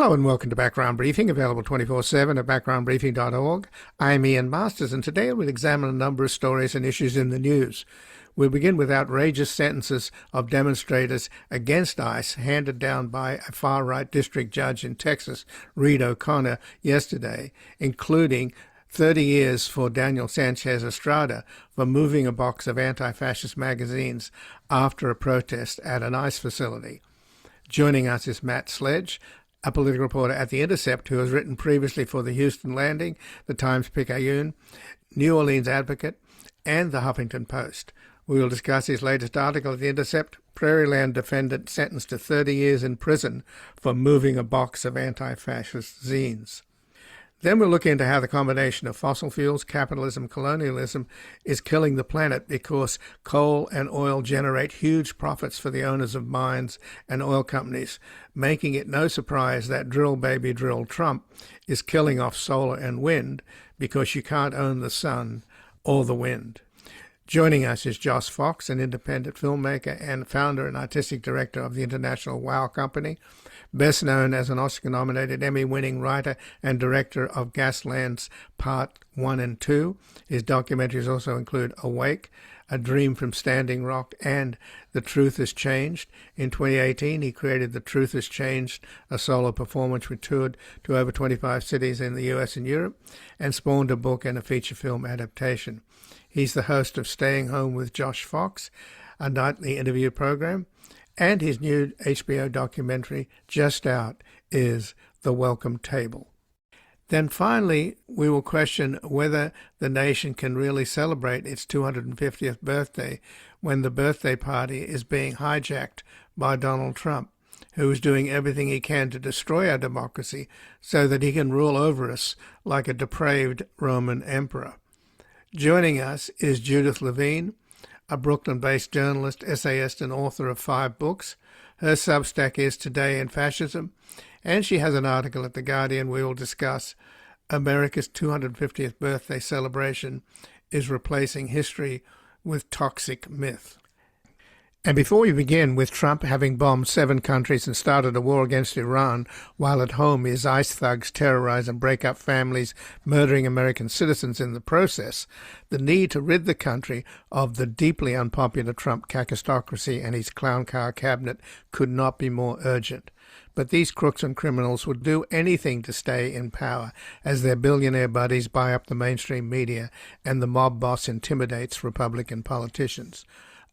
Hello and welcome to Background Briefing, available 24/7 at backgroundbriefing.org. I'm Ian Masters, and today we'll examine a number of stories and issues in the news. We'll begin with outrageous sentences of demonstrators against ICE handed down by a far-right district judge in Texas, Reed O'Connor, yesterday, including 30 years for Daniel Sanchez Estrada for moving a box of anti-fascist magazines after a protest at an ICE facility. Joining us is Matt Sledge, a political reporter at The Intercept who has written previously for the Houston Landing, the Times-Picayune, New Orleans Advocate, and the Huffington Post. We will discuss his latest article at The Intercept, Prairie Land Defendant Sentenced to 30 Years in Prison for Moving a Box of Anti-Fascist Zines. Then we'll look into how the combination of fossil fuels, capitalism, colonialism is killing the planet because coal and oil generate huge profits for the owners of mines and oil companies, making it no surprise that drill baby drill Trump is killing off solar and wind because you can't own the sun or the wind. Joining us is Josh Fox, an independent filmmaker and founder and artistic director of the international WOW Company, best known as an Oscar-nominated Emmy-winning writer and director of Gaslands Part 1 and 2. His documentaries also include Awake, A Dream from Standing Rock, and The Truth Has Changed. In 2018, he created The Truth Has Changed, a solo performance which toured to over 25 cities in the US and Europe, and spawned a book and a feature film adaptation. He's the host of Staying Home with Josh Fox, a nightly interview program, and his new HBO documentary, just out, is The Welcome Table. Then finally, we will question whether the nation can really celebrate its 250th birthday when the birthday party is being hijacked by Donald Trump, who is doing everything he can to destroy our democracy so that he can rule over us like a depraved Roman emperor. Joining us is Judith Levine, a Brooklyn-based journalist, essayist, and author of 5 books. Her Substack is Today in Fascism, and she has an article at The Guardian we will discuss. America's 250th birthday celebration is replacing history with toxic myth. And before we begin with Trump having bombed 7 countries and started a war against Iran, while at home his ICE thugs terrorize and break up families, murdering American citizens in the process, the need to rid the country of the deeply unpopular Trump kakistocracy and his clown car cabinet could not be more urgent. But these crooks and criminals would do anything to stay in power as their billionaire buddies buy up the mainstream media and the mob boss intimidates Republican politicians.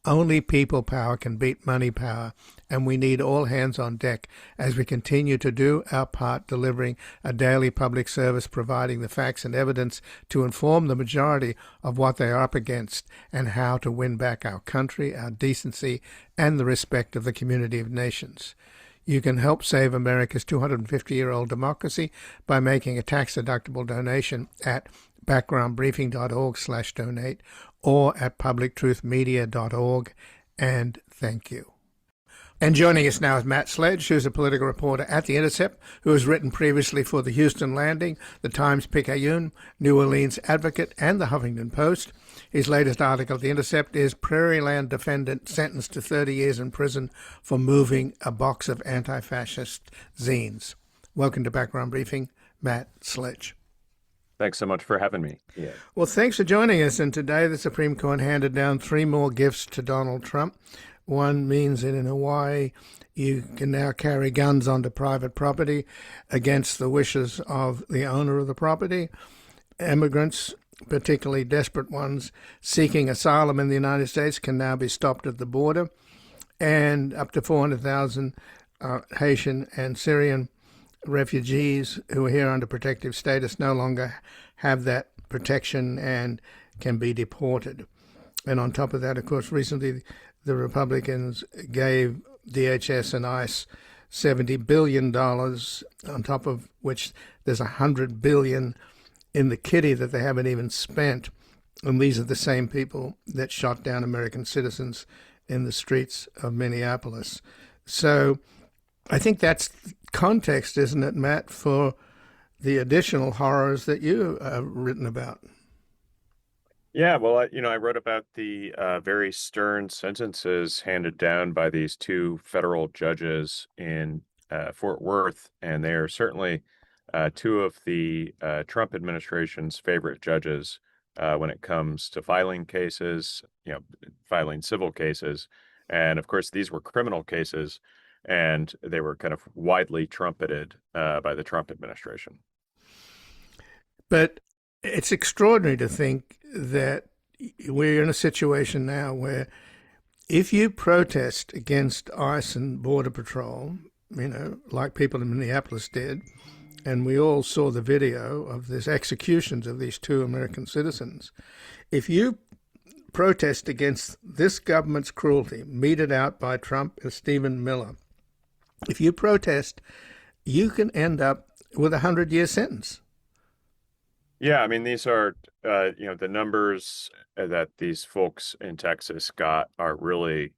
Only people power can beat money power, and we need all hands on deck as we continue to do our part delivering a daily public service providing the facts and evidence to inform the majority of what they are up against and how to win back our country, our decency, and the respect of the community of nations. You can help save America's 250-year-old democracy by making a tax-deductible donation at backgroundbriefing.org/donate or at publictruthmedia.org, and thank you. And joining us now is Matt Sledge, who's a political reporter at The Intercept, who has written previously for the Houston Landing, the Times-Picayune, New Orleans Advocate, and the Huffington Post. His latest article at The Intercept is Prairie Land Defendant Sentenced to 30 Years in Prison for Moving a Box of Anti-Fascist Zines. Welcome to Background Briefing, Matt Sledge. Thanks so much for having me. Yeah. Well, thanks for joining us. And today the Supreme Court handed down 3 more gifts to Donald Trump. One means that in Hawaii you can now carry guns onto private property against the wishes of the owner of the property. Immigrants, particularly desperate ones seeking asylum in the United States, can now be stopped at the border. And up to 400,000 Haitian and Syrian refugees who are here under protective status no longer have that protection and can be deported. And on top of that, of course, recently the Republicans gave DHS and ICE $70 billion, on top of which there's $100 billion in the kitty that they haven't even spent. And these are the same people that shot down American citizens in the streets of Minneapolis. So I think that's context, isn't it, Matt, for the additional horrors that you have written about? Yeah, well, I wrote about the very stern sentences handed down by these 2 federal judges in Fort Worth, and they are certainly two of the Trump administration's favorite judges when it comes to filing cases, filing civil cases. And of course, these were criminal cases, and they were kind of widely trumpeted by the Trump administration. But it's extraordinary to think that we're in a situation now where if you protest against ICE and Border Patrol, like people in Minneapolis did, and we all saw the video of these executions of these two American citizens, if you protest against this government's cruelty meted out by Trump and Stephen Miller, if you protest, you can end up with a 100-year sentence. Yeah, I mean, these are, the numbers that these folks in Texas got are really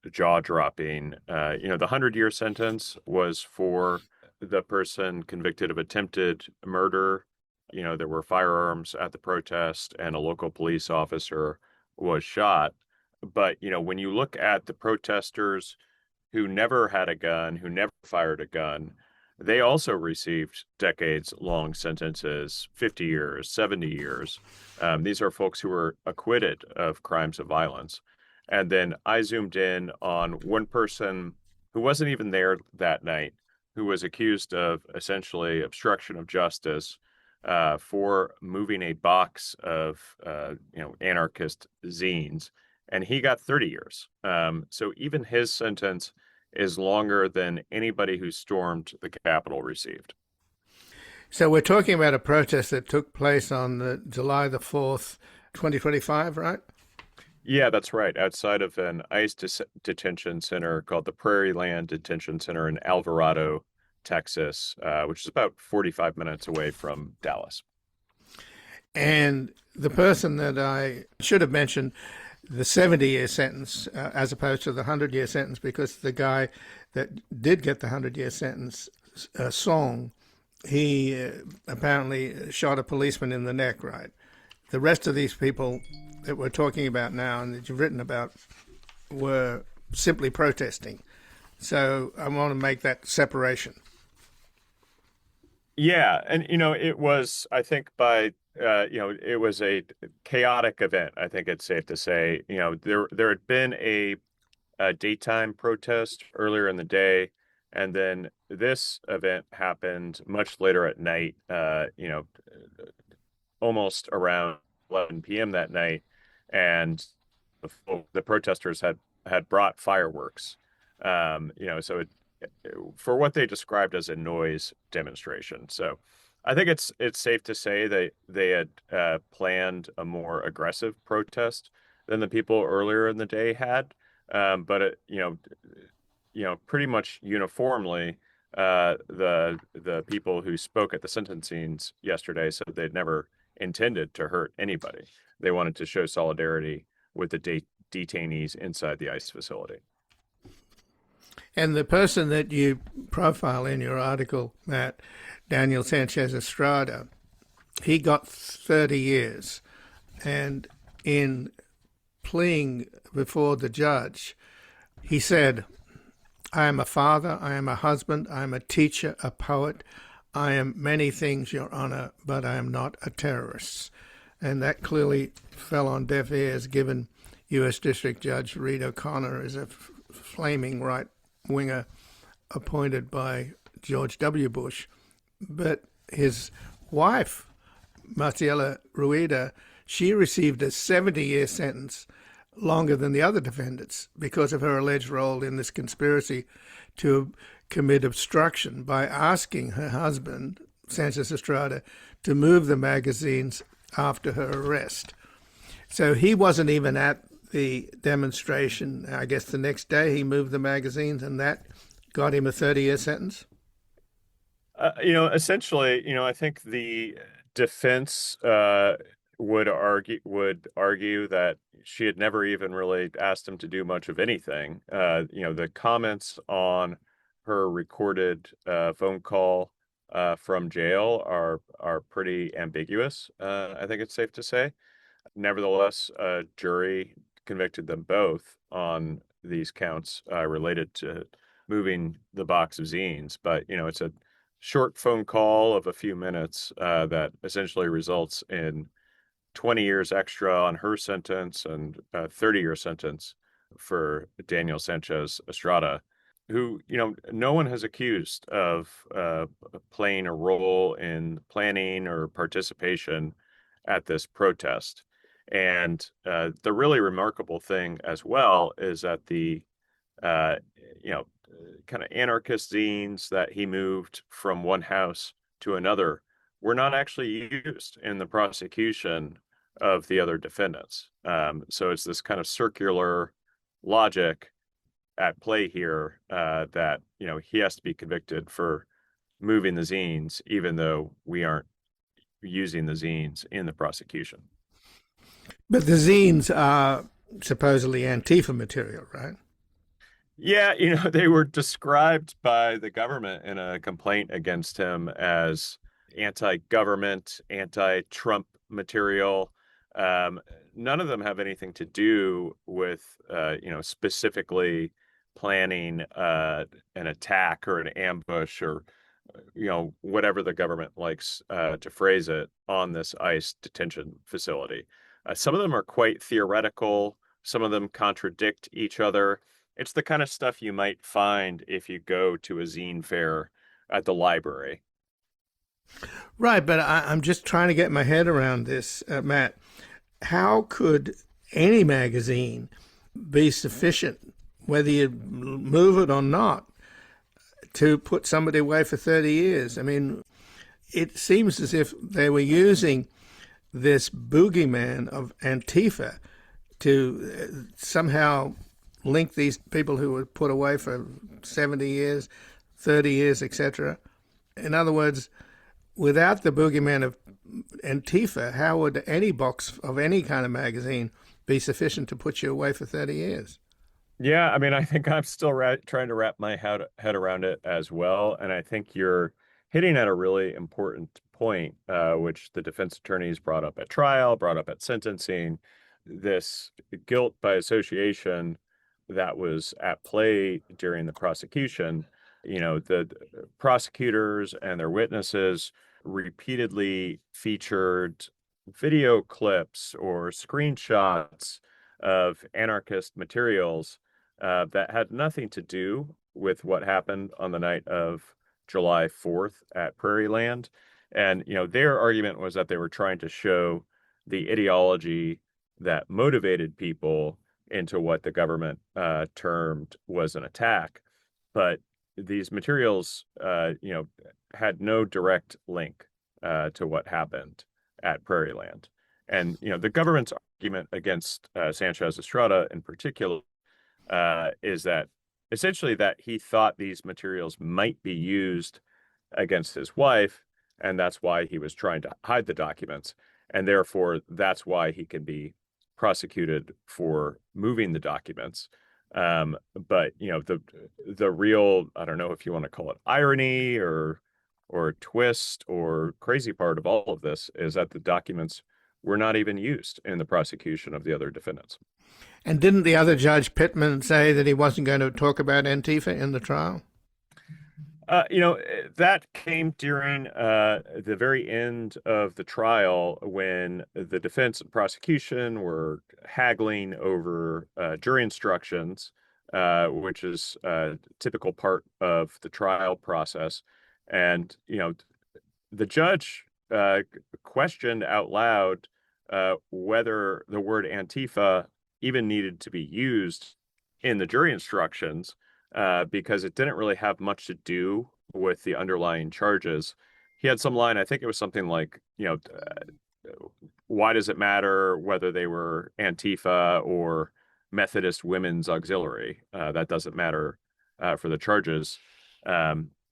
jaw-dropping. The 100-year sentence was for the person convicted of attempted murder. There were firearms at the protest, and a local police officer was shot. But, when you look at the protesters who never had a gun, who never fired a gun, they also received decades-long sentences, 50 years, 70 years. These are folks who were acquitted of crimes of violence. And then I zoomed in on one person who wasn't even there that night, who was accused of essentially obstruction of justice for moving a box of, anarchist zines, and he got 30 years. So even his sentence is longer than anybody who stormed the Capitol received. So we're talking about a protest that took place on July the 4th, 2025, right? Yeah, that's right. Outside of an ICE detention center called the Prairie Land Detention Center in Alvarado, Texas, which is about 45 minutes away from Dallas. And the person that I should have mentioned, the 70-year sentence as opposed to the 100-year sentence, because the guy that did get the 100-year sentence, Song, he apparently shot a policeman in the neck, right? The rest of these people that we're talking about now and that you've written about were simply protesting. So I want to make that separation. Yeah, and it was, I think, it was a chaotic event. I think it's safe to say, there had been a daytime protest earlier in the day, and then this event happened much later at night. Almost around 11 p.m. that night, and the protesters had brought fireworks. So for what they described as a noise demonstration. So I think it's safe to say they had planned a more aggressive protest than the people earlier in the day had. But pretty much uniformly, the people who spoke at the sentencings yesterday said they'd never intended to hurt anybody. They wanted to show solidarity with the detainees inside the ICE facility. And the person that you profile in your article, Matt, Daniel Sanchez Estrada, he got 30 years. And in pleading before the judge, he said, I am a father, I am a husband, I am a teacher, a poet, I am many things, Your Honor, but I am not a terrorist. And that clearly fell on deaf ears, given U.S. District Judge Reed O'Connor is a flaming right-winger appointed by George W. Bush. But his wife, Marcela Rueda, she received a 70-year sentence, longer than the other defendants, because of her alleged role in this conspiracy to commit obstruction by asking her husband, Sanchez Estrada, to move the magazines after her arrest. So he wasn't even at the demonstration. I guess the next day he moved the magazines, and that got him a 30-year sentence. Essentially, I think the defense would argue that she had never even really asked him to do much of anything. The comments on her recorded phone call from jail are pretty ambiguous. I think it's safe to say. Nevertheless, a jury convicted them both on these counts related to moving the box of zines, but it's a short phone call of a few minutes that essentially results in 20 years extra on her sentence and a 30-year sentence for Daniel Sanchez Estrada, who, no one has accused of playing a role in planning or participation at this protest. And the really remarkable thing as well is that the, uh, you know, kind of anarchist zines that he moved from one house to another were not actually used in the prosecution of the other defendants. So it's this kind of circular logic at play here that he has to be convicted for moving the zines, even though we aren't using the zines in the prosecution. But the zines are supposedly Antifa material, right? Yeah, they were described by the government in a complaint against him as anti-government, anti-Trump material. Um, None of them have anything to do with, specifically planning an attack or an ambush or, whatever the government likes to phrase it on this ICE detention facility. Some of them are quite theoretical. Some of them contradict each other. It's the kind of stuff you might find if you go to a zine fair at the library. Right, but I'm just trying to get my head around this, Matt. How could any magazine be sufficient, whether you move it or not, to put somebody away for 30 years? I mean, it seems as if they were using this boogeyman of Antifa to somehow link these people who were put away for 70 years, 30 years, etc. In other words, without the boogeyman of Antifa, how would any box of any kind of magazine be sufficient to put you away for 30 years? Yeah, I mean, I think I'm still trying to wrap my head around it as well. And I think you're hitting at a really important point, which the defense attorneys brought up at trial, brought up at sentencing, this guilt by association that was at play during the prosecution. The prosecutors and their witnesses repeatedly featured video clips or screenshots of anarchist materials that had nothing to do with what happened on the night of July 4th at Prairie Land. And, their argument was that they were trying to show the ideology that motivated people into what the government termed was an attack. But these materials, had no direct link to what happened at Prairie Land. And, the government's argument against Sanchez Estrada in particular is that essentially that he thought these materials might be used against his wife, and that's why he was trying to hide the documents. And therefore, that's why he can be prosecuted for moving the documents. But the real, I don't know if you want to call it irony or twist or crazy part of all of this is that the documents were not even used in the prosecution of the other defendants. And didn't the other judge, Pittman, say that he wasn't going to talk about Antifa in the trial? That came during the very end of the trial when the defense and prosecution were haggling over jury instructions, which is a typical part of the trial process. And, the judge questioned out loud whether the word Antifa even needed to be used in the jury instructions because it didn't really have much to do with the underlying charges. He had some line, I think it was something like, why does it matter whether they were Antifa or Methodist Women's Auxiliary? That doesn't matter for the charges.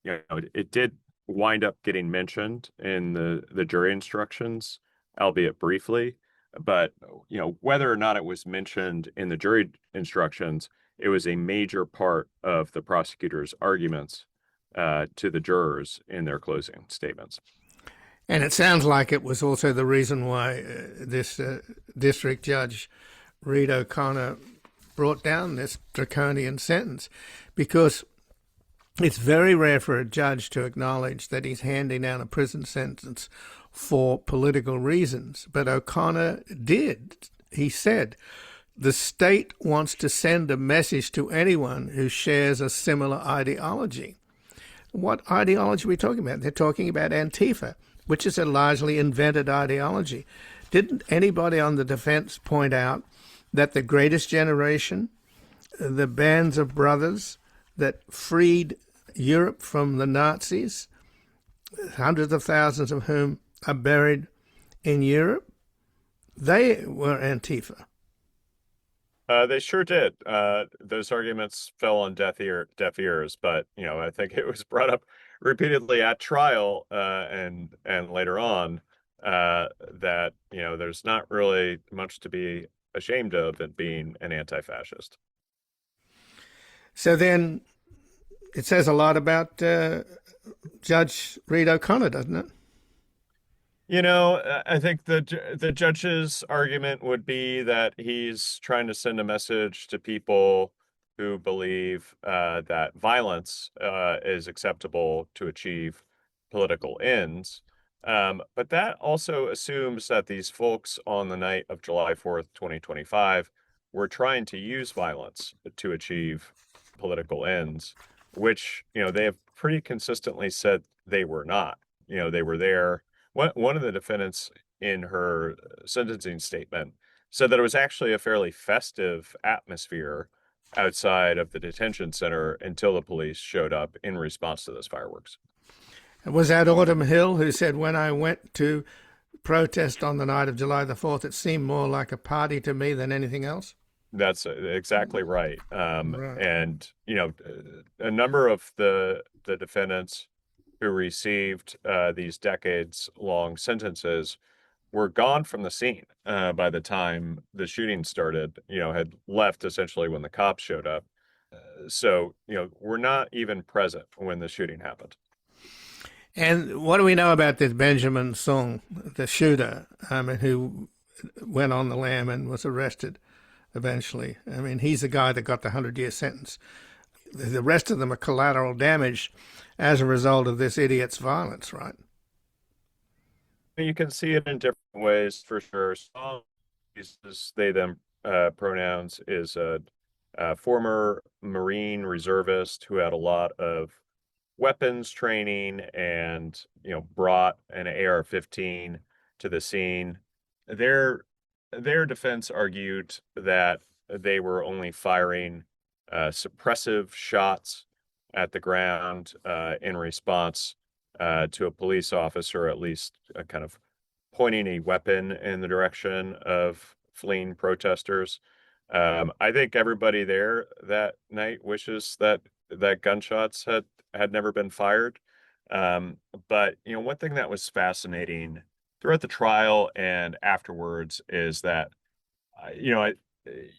It did wind up getting mentioned in the jury instructions, albeit briefly. But, whether or not it was mentioned in the jury instructions, it was a major part of the prosecutor's arguments to the jurors in their closing statements. And it sounds like it was also the reason why this district judge, Reed O'Connor, brought down this draconian sentence, because It's very rare for a judge to acknowledge that he's handing down a prison sentence for political reasons, but O'Connor did. He said, the state wants to send a message to anyone who shares a similar ideology. What ideology are we talking about? They're talking about Antifa, which is a largely invented ideology. Didn't anybody on the defense point out that the Greatest Generation, the bands of brothers that freed Europe from the Nazis, hundreds of thousands of whom are buried in Europe, they were Antifa? They sure did. Those arguments fell on deaf ears, but I think it was brought up repeatedly at trial, and later on, that there's not really much to be ashamed of in being an anti-fascist. So then it says a lot about Judge Reed O'Connor, doesn't it? I think the judge's argument would be that he's trying to send a message to people who believe that violence is acceptable to achieve political ends. But that also assumes that these folks on the night of July 4th, 2025, were trying to use violence to achieve political ends, which, they have pretty consistently said they were not. They were there. One of the defendants in her sentencing statement said that it was actually a fairly festive atmosphere outside of the detention center until the police showed up in response to those fireworks. Was that Autumn Hill who said, when I went to protest on the night of July the 4th, it seemed more like a party to me than anything else? That's exactly right. Right. And, a number of the defendants who received these decades-long sentences were gone from the scene by the time the shooting started, had left essentially when the cops showed up. So, we're not even present when the shooting happened. And what do we know about this Benjamin Sung, the shooter, who went on the lam and was arrested eventually? He's the guy that got the 100-year sentence. The rest of them are collateral damage as a result of this idiot's violence, right? You can see it in different ways for sure. Some uses they them pronouns is a former Marine reservist who had a lot of weapons training and brought an AR-15 to the scene. Their their defense argued that they were only firing suppressive shots at the ground in response to a police officer, at least kind of pointing a weapon in the direction of fleeing protesters. I think everybody there that night wishes that gunshots had never been fired. But one thing that was fascinating throughout the trial and afterwards is that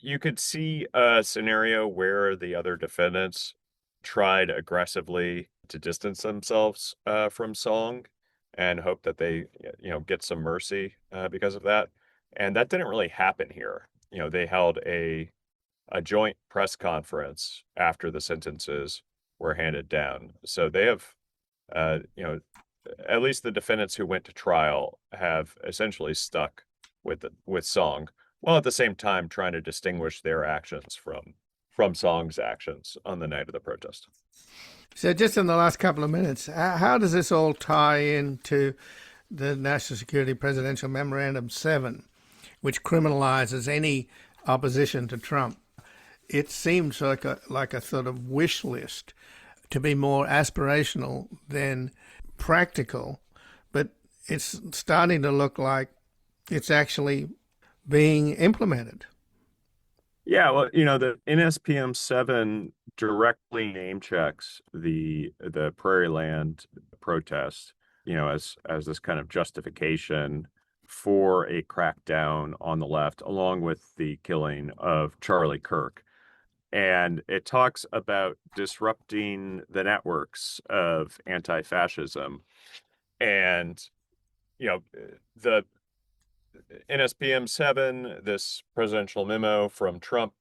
you could see a scenario where the other defendants tried aggressively to distance themselves from Song and hope that they get some mercy because of that. And that didn't really happen here. They held a joint press conference after the sentences were handed down. So they have, at least the defendants who went to trial have essentially stuck with Song, while at the same time trying to distinguish their actions from Song's actions on the night of the protest. So just in the last couple of minutes, how does this all tie into the National Security Presidential Memorandum 7, which criminalizes any opposition to Trump? It seems like a sort of wish list, to be more aspirational than practical, but it's starting to look like it's actually being implemented. Yeah, well, the NSPM 7 directly name checks the Prairie Land protest, as this kind of justification for a crackdown on the left, along with the killing of Charlie Kirk. And it talks about disrupting the networks of anti-fascism. And, the NSPM 7, this presidential memo from Trump,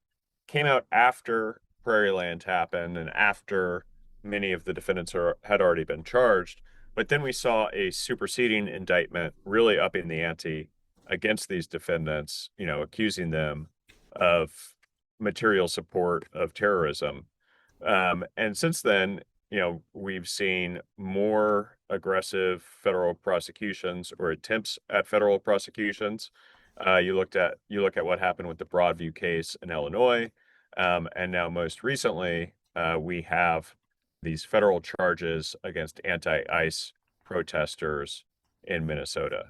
came out after Prairie Land happened and after many of the defendants had already been charged. But then we saw a superseding indictment really upping the ante against these defendants, accusing them of material support of terrorism. And since then, we've seen more aggressive federal prosecutions or attempts at federal prosecutions. You look at what happened with the Broadview case in Illinois, and now most recently, we have these federal charges against anti-ICE protesters in Minnesota.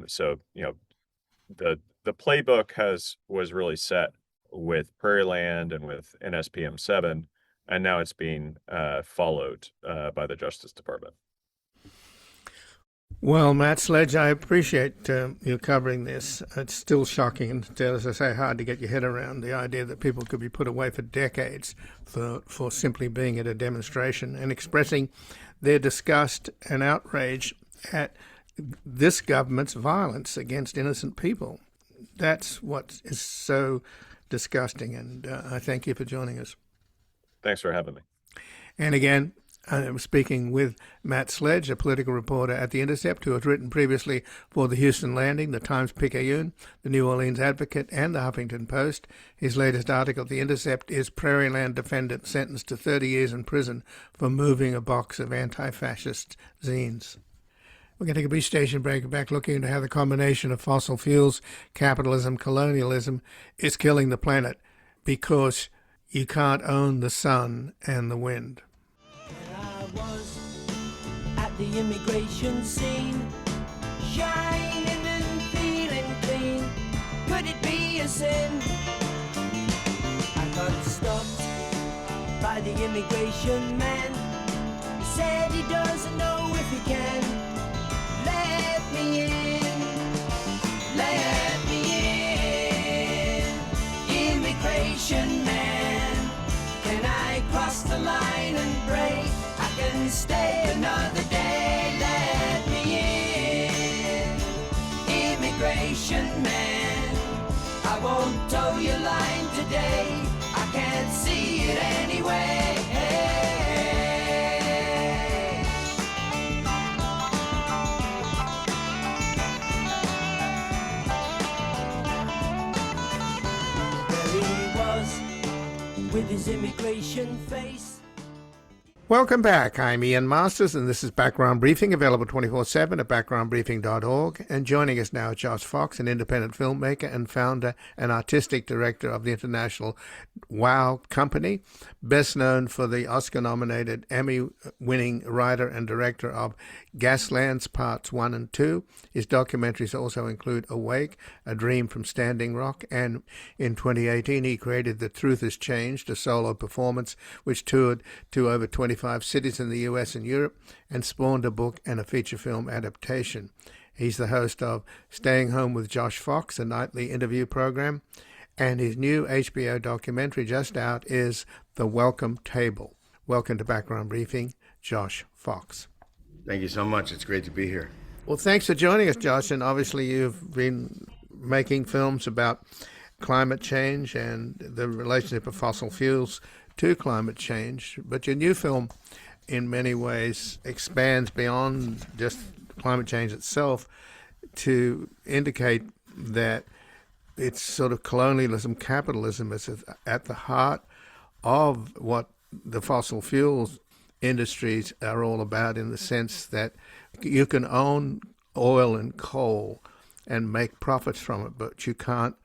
So the playbook was really set with Prairieland and with NSPM 7, and now it's being followed by the Justice Department. Well, Matt Sledge, I appreciate you covering this. It's still shocking and, as I say, hard to get your head around the idea that people could be put away for decades for simply being at a demonstration and expressing their disgust and outrage at this government's violence against innocent people. That's what is so disgusting, and I thank you for joining us. Thanks for having me. And again, I'm speaking with Matt Sledge, a political reporter at The Intercept, who has written previously for the Houston Landing, the Times-Picayune, the New Orleans Advocate, and the Huffington Post. His latest article at The Intercept is Prairieland Defendant Sentenced to 30 Years in Prison for Moving a Box of Anti-Fascist Zines. We're going to take a brief station break, back looking into how the combination of fossil fuels, capitalism, colonialism is killing the planet because you can't own the sun and the wind. I was at the immigration scene, shining and feeling clean. Could it be a sin? I got stopped by the immigration man. He said he doesn't know if he can let me in. Let me in, immigration man. Can I cross the line and pray I can stay another day? Let me in, immigration man. I won't toe your line today. I can't see it anyway. There he was with his immigration face. Welcome back. I'm Ian Masters, and this is Background Briefing, available 24/7 at backgroundbriefing.org. And joining us now is Josh Fox, an independent filmmaker and founder and artistic director of the international WOW Company, best known for the Oscar-nominated, Emmy-winning writer and director of Gaslands Parts 1 and 2. His documentaries also include Awake, A Dream from Standing Rock, and in 2018 he created The Truth Has Changed, a solo performance which toured to over 25 cities in the US and Europe and spawned a book and a feature film adaptation. He's the host of Staying Home with Josh Fox, a nightly interview program, and his new HBO documentary just out is The Welcome Table. Welcome to Background Briefing, Josh Fox. Thank you so much. It's great to be here. Well, thanks for joining us, Josh. And obviously you've been making films about climate change and the relationship of fossil fuels to climate change. But your new film, in many ways, expands beyond just climate change itself to indicate that it's sort of colonialism, capitalism is at the heart of what the fossil fuels industries are all about, in the sense that you can own oil and coal and make profits from it, but you can't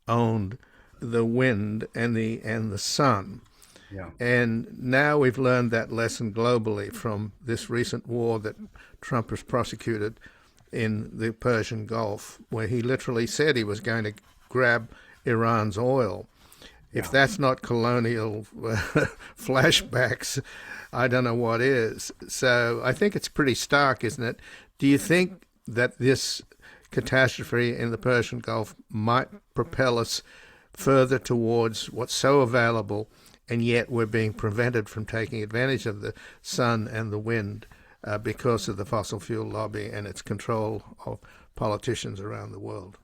own the wind and the sun. Yeah. And now we've learned that lesson globally from this recent war that Trump has prosecuted in the Persian Gulf, where he literally said he was going to grab Iran's oil. If that's not colonial flashbacks, I don't know what is. So I think it's pretty stark, isn't it? Do you think that this catastrophe in the Persian Gulf might propel us further towards what's so available, and yet we're being prevented from taking advantage of the sun and the wind because of the fossil fuel lobby and its control of politicians around the world?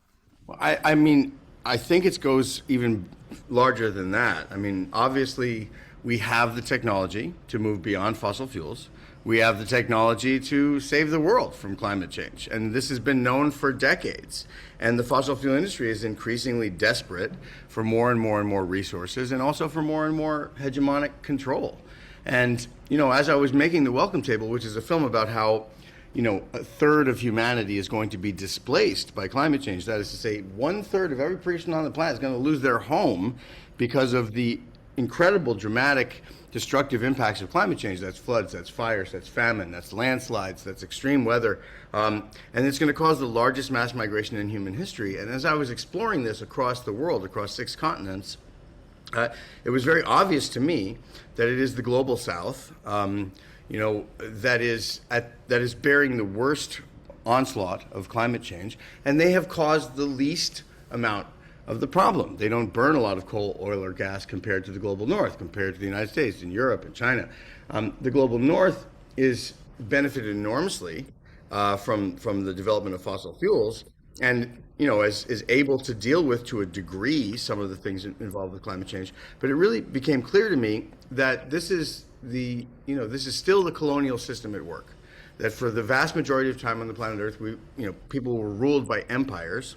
Well, I mean, I think it goes even larger than that. I mean, obviously, we have the technology to move beyond fossil fuels. We have the technology to save the world from climate change. And this has been known for decades. And the fossil fuel industry is increasingly desperate for more and more and more resources, and also for more and more hegemonic control. And, as I was making The Welcome Table, which is a film about how, a third of humanity is going to be displaced by climate change. That is to say, 1/3 of every person on the planet is going to lose their home because of the incredible, dramatic, destructive impacts of climate change. That's floods, that's fires, that's famine, that's landslides, that's extreme weather. And it's going to cause the largest mass migration in human history. And as I was exploring this across the world, across 6 continents, it was very obvious to me that it is the global South, that is bearing the worst onslaught of climate change, and they have caused the least amount of the problem. They don't burn a lot of coal, oil, or gas compared to the global North, compared to the United States and Europe and China. The global North is benefited enormously from the development of fossil fuels, and is able to deal with, to a degree, some of the things involved with climate change. But it really became clear to me that this is still the colonial system at work. That for the vast majority of time on the planet Earth, people were ruled by empires.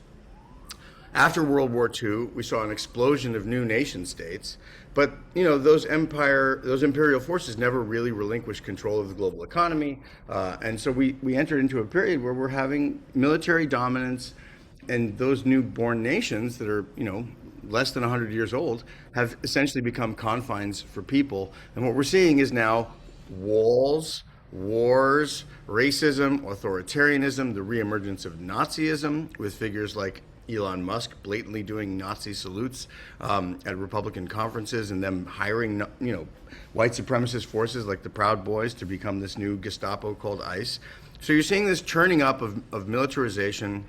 After World War II, we saw an explosion of new nation states, but those imperial forces never really relinquished control of the global economy, and so we entered into a period where we're having military dominance, and those newborn nations that are less than 100 years old have essentially become confines for people. And what we're seeing is now walls, wars, racism, authoritarianism, the reemergence of Nazism, with figures like Elon Musk blatantly doing Nazi salutes at Republican conferences, and them hiring, white supremacist forces like the Proud Boys to become this new Gestapo called ICE. So you're seeing this churning up of militarization.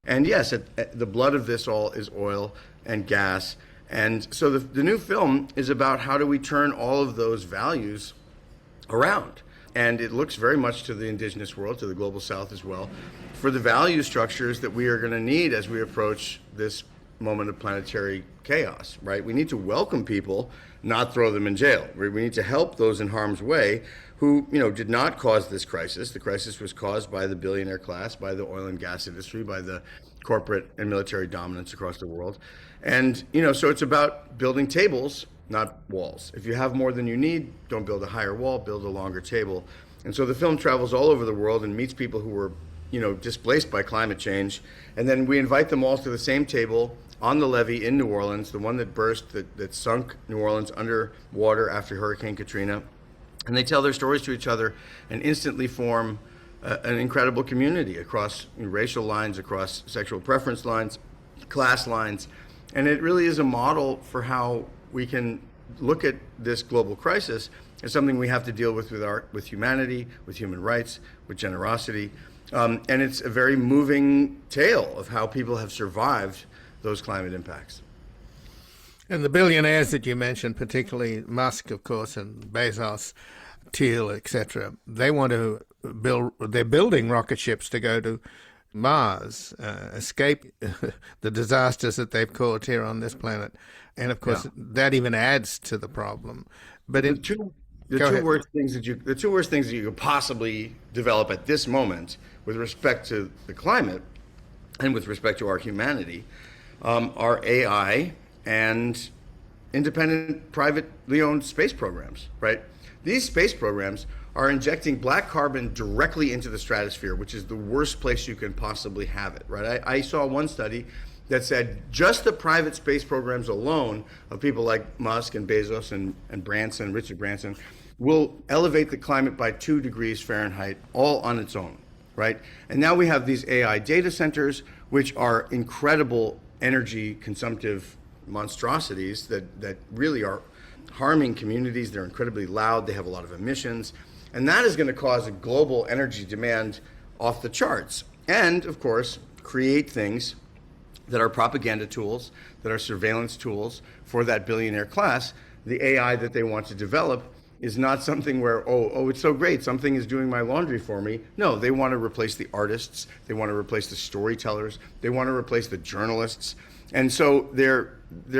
And yes, the blood of this all is oil and gas. And so the new film is about how do we turn all of those values around. And it looks very much to the indigenous world, to the global South as well, for the value structures that we are going to need as we approach this moment of planetary chaos, right? We need to welcome people, not throw them in jail. We need to help those in harm's way who, did not cause this crisis. The crisis was caused by the billionaire class, by the oil and gas industry, by the corporate and military dominance across the world. And, so it's about building tables, not walls. If you have more than you need, don't build a higher wall, build a longer table. And so the film travels all over the world and meets people who were, displaced by climate change. And then we invite them all to the same table on the levee in New Orleans, the one that burst, that sunk New Orleans under water after Hurricane Katrina. And they tell their stories to each other and instantly form an incredible community across racial lines, across sexual preference lines, class lines. And it really is a model for how we can look at this global crisis as something we have to deal with humanity, with human rights, with generosity. And it's a very moving tale of how people have survived those climate impacts. And the billionaires that you mentioned, particularly Musk, of course, and Bezos, Thiel, etc., they're building rocket ships to go to Mars, escape the disasters that they've caused here on this planet. And of course, that even adds to the problem. But the two worst things that you could possibly develop at this moment with respect to the climate and with respect to our humanity are AI and independent, privately owned space programs, right? These space programs are injecting black carbon directly into the stratosphere, which is the worst place you can possibly have it, right? I saw one study that said just the private space programs alone of people like Musk and Bezos and Branson, Richard Branson, will elevate the climate by 2 degrees Fahrenheit all on its own, right? And now we have these AI data centers, which are incredible energy consumptive monstrosities that really are harming communities. They're incredibly loud. They have a lot of emissions. And that is going to cause a global energy demand off the charts. And, of course, create things that are propaganda tools, that are surveillance tools for that billionaire class, the AI that they want to develop is not something where, oh, it's so great, something is doing my laundry for me. No, they want to replace the artists, they want to replace the storytellers, they want to replace the journalists. And so they're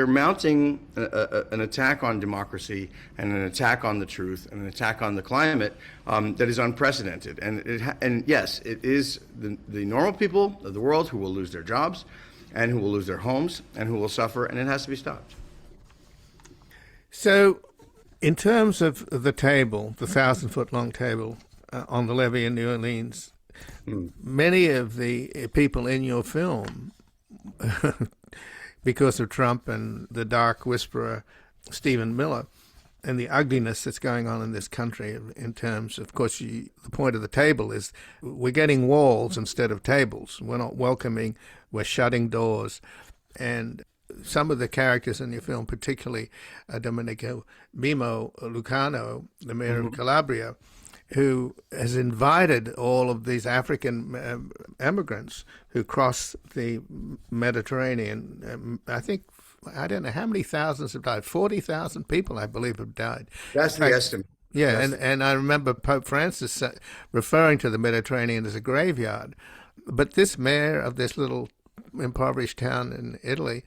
mounting an attack on democracy and an attack on the truth and an attack on the climate that is unprecedented. And yes, it is the normal people of the world who will lose their jobs and who will lose their homes and who will suffer, and it has to be stopped. So, in terms of the table, the 1,000-foot-long table on the levee in New Orleans, many of the people in your film, because of Trump and the dark whisperer Stephen Miller, and the ugliness that's going on in this country in terms of course, the point of the table is we're getting walls instead of tables. We're not welcoming, we're shutting doors. And some of the characters in your film, particularly Domenico Mimo Lucano, the mayor of Calabria, who has invited all of these African immigrants who cross the Mediterranean. I don't know how many thousands have died. 40,000 people, I believe, have died. That's the estimate. Yeah, and I remember Pope Francis referring to the Mediterranean as a graveyard. But this mayor of this little impoverished town in Italy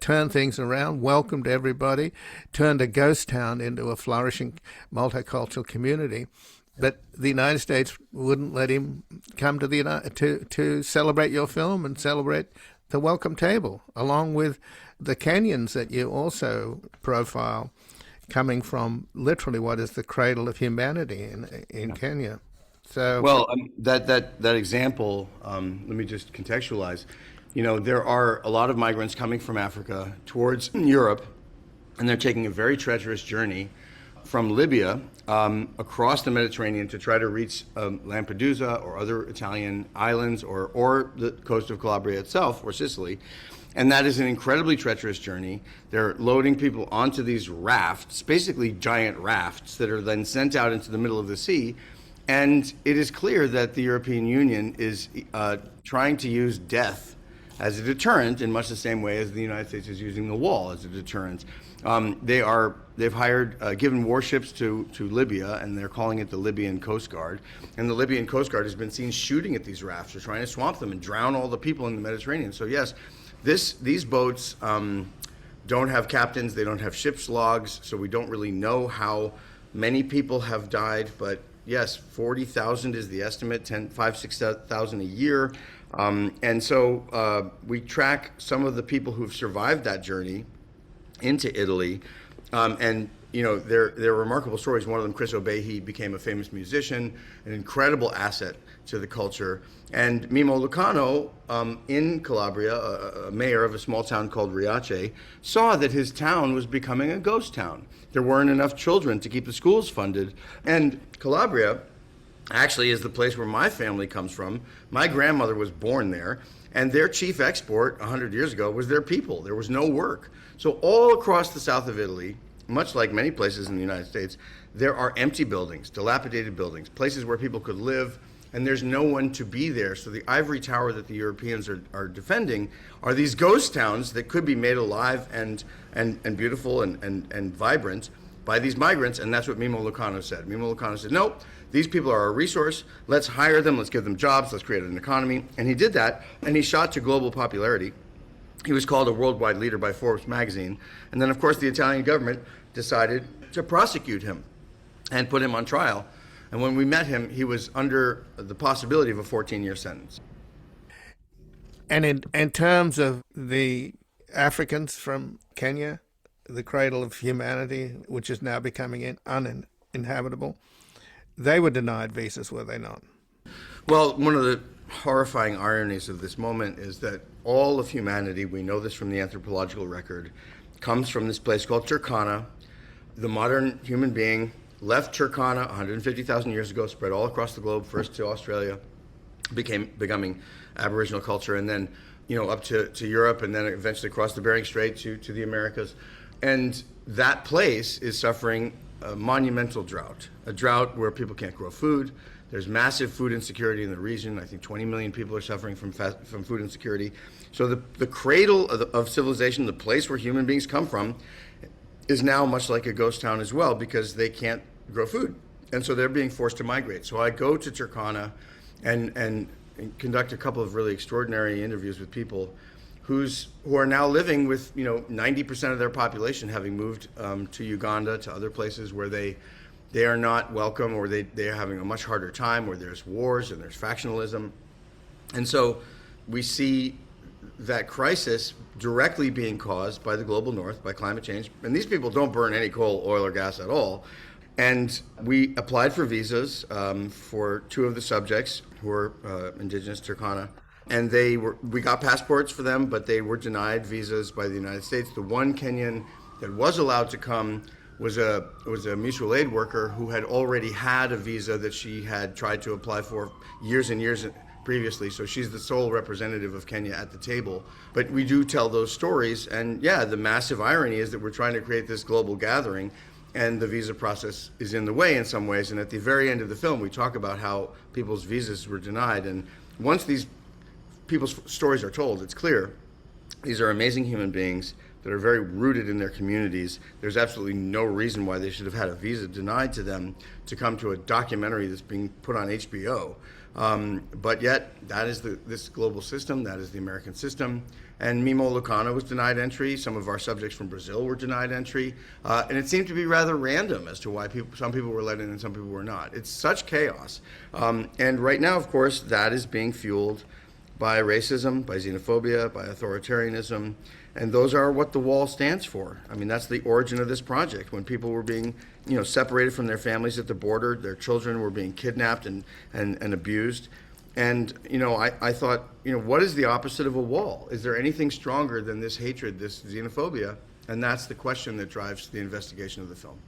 turned things around, welcomed everybody, turned a ghost town into a flourishing multicultural community. But the United States wouldn't let him come to celebrate your film and celebrate the welcome table, along with the Kenyans that you also profile, coming from literally what is the cradle of humanity in Kenya. So, well, that example. Let me just contextualize. There are a lot of migrants coming from Africa towards Europe, and they're taking a very treacherous journey from Libya across the Mediterranean to try to reach Lampedusa or other Italian islands or the coast of Calabria itself or Sicily. And that is an incredibly treacherous journey. They're loading people onto these rafts, basically giant rafts, that are then sent out into the middle of the sea. And it is clear that the European Union is trying to use death as a deterrent in much the same way as the United States is using the wall as a deterrent. They've hired, given warships to Libya, and they're calling it the Libyan Coast Guard. And the Libyan Coast Guard has been seen shooting at these rafts. They're trying to swamp them and drown all the people in the Mediterranean. So yes, these boats don't have captains, they don't have ship's logs, so we don't really know how many people have died. But yes, 40,000 is the estimate, 6,000 a year. And so we track some of the people who've survived that journey into Italy, and they're remarkable stories. One of them, Chris Obehi, became a famous musician, an incredible asset to the culture. And Mimo Lucano in Calabria, a mayor of a small town called Riace, saw that his town was becoming a ghost town. There weren't enough children to keep the schools funded. And Calabria actually is the place where my family comes from. My grandmother was born there, and their chief export 100 years ago was their people. There was no work. So all across the south of Italy, much like many places in the United States, there are empty buildings, dilapidated buildings, places where people could live, and there's no one to be there. So the ivory tower that the Europeans are defending are these ghost towns that could be made alive and beautiful and vibrant by these migrants, and that's what Mimo Lucano said. Mimo Lucano said, no, these people are a resource, let's hire them, let's give them jobs, let's create an economy. And he did that, and he shot to global popularity. He was called a worldwide leader by Forbes magazine. And then, of course, the Italian government decided to prosecute him and put him on trial. And when we met him, he was under the possibility of a 14-year sentence. And in terms of the Africans from Kenya, the cradle of humanity, which is now becoming uninhabitable, they were denied visas, were they not? Well, one of the horrifying ironies of this moment is that all of humanity, we know this from the anthropological record, comes from this place called Turkana. The modern human being left Turkana 150,000 years ago, spread all across the globe, first to Australia, becoming Aboriginal culture, and then up to Europe, and then eventually across the Bering Strait to the Americas. And that place is suffering a monumental drought, a drought where people can't grow food. There's massive food insecurity in the region. I think 20 million people are suffering from food insecurity. So the cradle of civilization, the place where human beings come from, is now much like a ghost town as well, because they can't grow food. And so they're being forced to migrate. So I go to Turkana and conduct a couple of really extraordinary interviews with people who are now living with 90% of their population having moved to Uganda, to other places where they are not welcome, or they are having a much harder time, where there's wars and there's factionalism. And so we see that crisis directly being caused by the global north, by climate change. And these people don't burn any coal, oil, or gas at all. And we applied for visas for two of the subjects who are indigenous Turkana. And we got passports for them, but they were denied visas by the United States. The one Kenyan that was allowed to come was a mutual aid worker who had already had a visa that she had tried to apply for years and years previously. So she's the sole representative of Kenya at the table. But we do tell those stories. And yeah, the massive irony is that we're trying to create this global gathering, and the visa process is in the way in some ways. And at the very end of the film, we talk about how people's visas were denied. And once these people's stories are told, it's clear these are amazing human beings that are very rooted in their communities. There's absolutely no reason why they should have had a visa denied to them to come to a documentary that's being put on HBO. But yet, that is this global system, that is the American system. And Mimo Lucana was denied entry. Some of our subjects from Brazil were denied entry. And it seemed to be rather random as to why some people were let in and some people were not. It's such chaos. And right now, of course, that is being fueled by racism, by xenophobia, by authoritarianism. And those are what the wall stands for. I mean, that's the origin of this project. When people were being, separated from their families at the border, their children were being kidnapped and abused. And, I thought, what is the opposite of a wall? Is there anything stronger than this hatred, this xenophobia? And that's the question that drives the investigation of the film.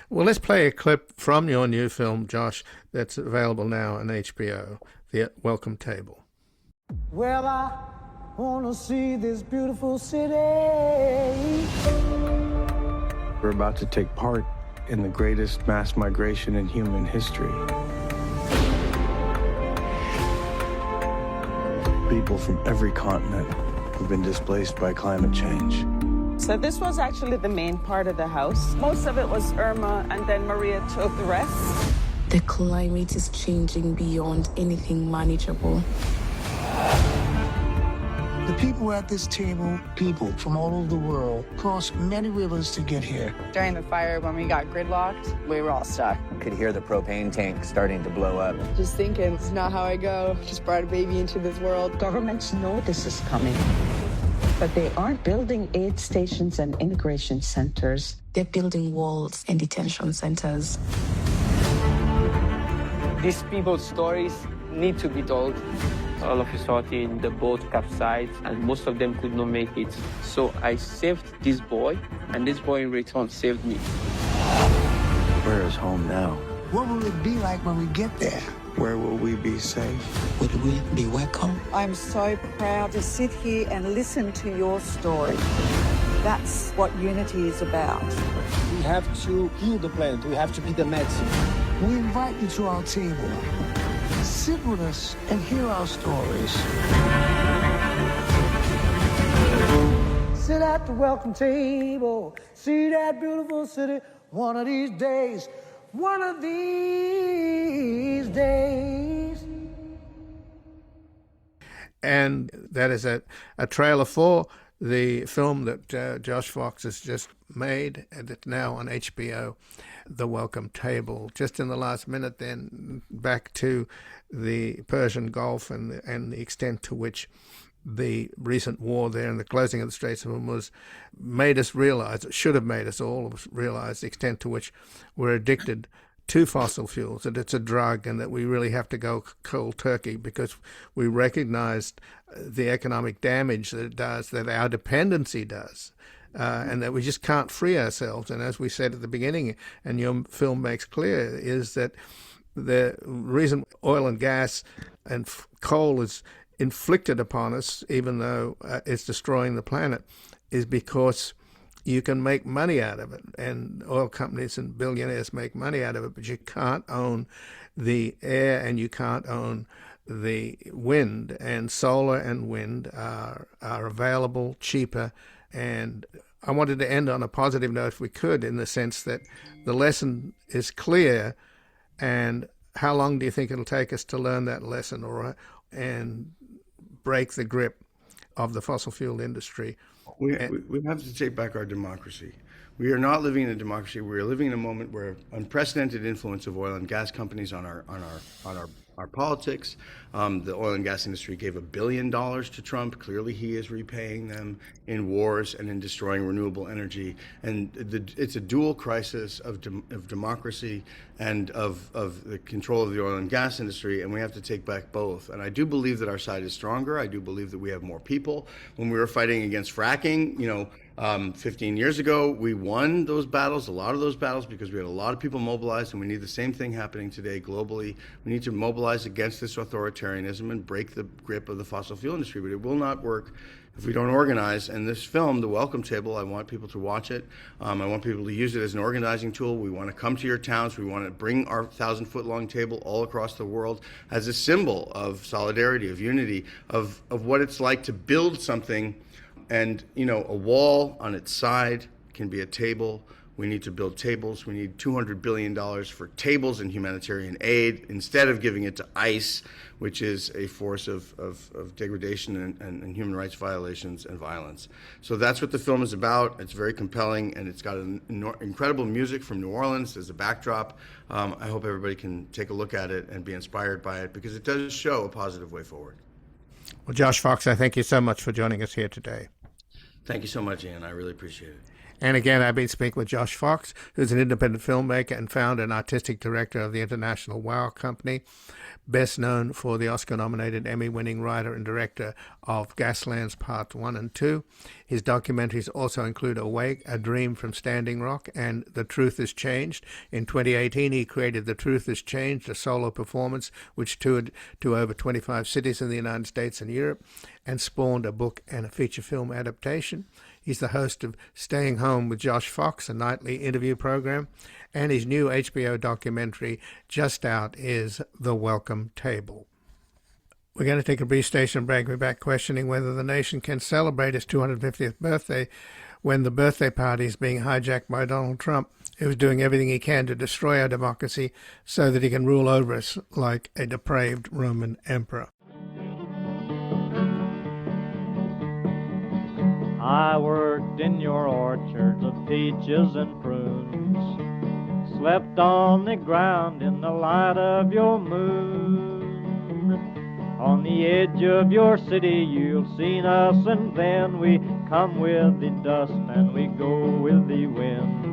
Well, let's play a clip from your new film, Josh, that's available now on HBO, The Welcome Table. Well, I wanna see this beautiful city. We're about to take part in the greatest mass migration in human history. People from every continent have been displaced by climate change. So this was actually the main part of the house. Most of it was Irma, and then Maria took the rest. The climate is changing beyond anything manageable. The people at this table, people from all over the world, crossed many rivers to get here. During the fire, when we got gridlocked, we were all stuck. Could hear the propane tank starting to blow up. Just thinking, it's not how I go. Just brought a baby into this world. Governments know this is coming, but they aren't building aid stations and immigration centers. They're building walls and detention centers. These people's stories need to be told. All of a sudden, the boat capsized, and most of them could not make it. So I saved this boy, and this boy in return saved me. Where is home now? What will it be like when we get there? Where will we be safe? Will we be welcome? I'm so proud to sit here and listen to your story. That's what unity is about. We have to heal the planet. We have to be the medicine. We invite you to our table. Sit with us and hear our stories. Sit at the welcome table, see that beautiful city. One of these days, one of these days. And that is a trailer for the film that Josh Fox has just made, and it's now on HBO, The Welcome Table. Just in the last minute then, back to the Persian Gulf and the extent to which the recent war there and the closing of the Straits of Hormuz made us realize, it should have made us all realize, the extent to which we're addicted to fossil fuels, that it's a drug and that we really have to go cold turkey because we recognized the economic damage that it does, that our dependency does, and that we just can't free ourselves. And as we said at the beginning, and your film makes clear, is that the reason oil and gas and coal is inflicted upon us, even though it's destroying the planet, is because you can make money out of it, and oil companies and billionaires make money out of it, but you can't own the air and you can't own the wind. And solar and wind are available, cheaper, and I wanted to end on a positive note if we could, in the sense that the lesson is clear. And how long do you think it'll take us to learn that lesson and break the grip of the fossil fuel industry? We have to take back our democracy. We are not living in a democracy. We are living in a moment where unprecedented influence of oil and gas companies on our politics. The oil and gas industry gave $1 billion to Trump. Clearly, he is repaying them in wars and in destroying renewable energy. And it's a dual crisis of democracy and of the control of the oil and gas industry, and we have to take back both. And I do believe that our side is stronger. I do believe that we have more people. When we were fighting against fracking, 15 years ago, we won those battles, a lot of those battles, because we had a lot of people mobilized, and we need the same thing happening today globally. We need to mobilize against this authoritarianism and break the grip of the fossil fuel industry, but it will not work if we don't organize. And this film, The Welcome Table, I want people to watch it. I want people to use it as an organizing tool. We want to come to your towns. We want to bring our 1,000-foot-long table all across the world as a symbol of solidarity, of unity, of what it's like to build something. And, a wall on its side can be a table. We need to build tables. We need $200 billion for tables and humanitarian aid instead of giving it to ICE, which is a force of degradation and human rights violations and violence. So that's what the film is about. It's very compelling, and it's got incredible music from New Orleans as a backdrop. I hope everybody can take a look at it and be inspired by it, because it does show a positive way forward. Well, Josh Fox, I thank you so much for joining us here today. Thank you so much, Ian. I really appreciate it. And again, I've been speaking with Josh Fox, who's an independent filmmaker and founder and artistic director of the International Wow Company, best known for the Oscar-nominated Emmy-winning writer and director of Gaslands Part 1 and 2. His documentaries also include Awake, A Dream from Standing Rock, and The Truth Has Changed. In 2018, he created The Truth Has Changed, a solo performance which toured to over 25 cities in the United States and Europe, and spawned a book and a feature film adaptation. He's the host of Staying Home with Josh Fox, a nightly interview program, and his new HBO documentary just out is The Welcome Table. We're going to take a brief station break. We're back questioning whether the nation can celebrate its 250th birthday when the birthday party is being hijacked by Donald Trump, who is doing everything he can to destroy our democracy so that he can rule over us like a depraved Roman emperor. I worked in your orchards of peaches and prunes, slept on the ground in the light of your moon. On the edge of your city you'll see us, and then we come with the dust and we go with the wind.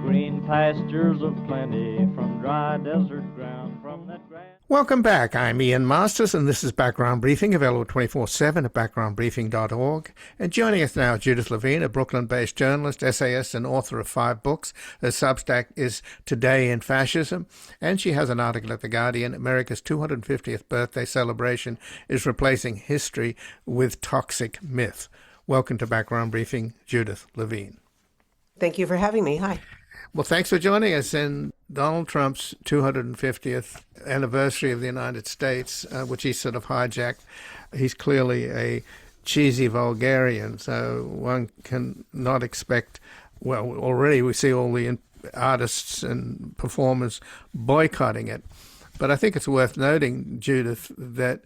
Green pastures of plenty from dry desert ground, from that grand... Welcome back. I'm Ian Masters, and this is Background Briefing, available 24/7 at backgroundbriefing.org. And joining us now, Judith Levine, a Brooklyn-based journalist, essayist, and author of 5 books. Her Substack is Today in Fascism, and she has an article at The Guardian, America's 250th birthday celebration is replacing history with toxic myth. Welcome to Background Briefing, Judith Levine. Thank you for having me. Hi. Well, thanks for joining us. In Donald Trump's 250th anniversary of the United States, which he sort of hijacked, he's clearly a cheesy vulgarian, so one can not expect, well, already we see all the artists and performers boycotting it. But I think it's worth noting, Judith, that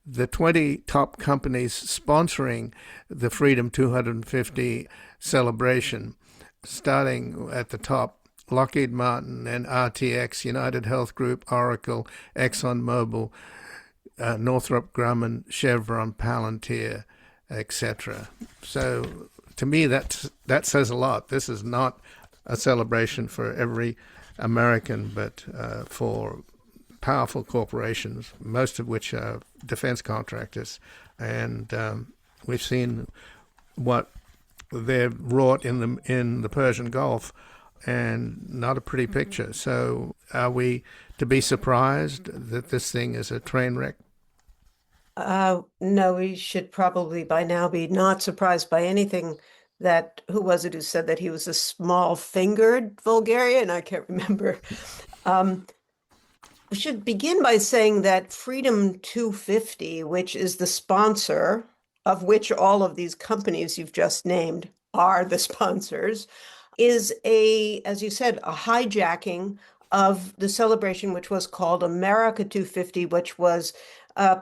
the 20 top companies sponsoring the Freedom 250 celebration, starting at the top, Lockheed Martin and RTX, United Health Group, Oracle, ExxonMobil, Northrop Grumman, Chevron, Palantir, etc. So to me, that says a lot. This is not a celebration for every American, but for powerful corporations, most of which are defense contractors. And we've seen what they've wrought in the Persian Gulf, and not a pretty picture. So are we to be surprised that this thing is a train wreck? No, we should probably by now be not surprised by anything. That, who was it who said that he was a small-fingered vulgarian? I can't remember. We should begin by saying that Freedom 250, which is the sponsor of which all of these companies you've just named are the sponsors, is as you said, a hijacking of the celebration, which was called America 250, which was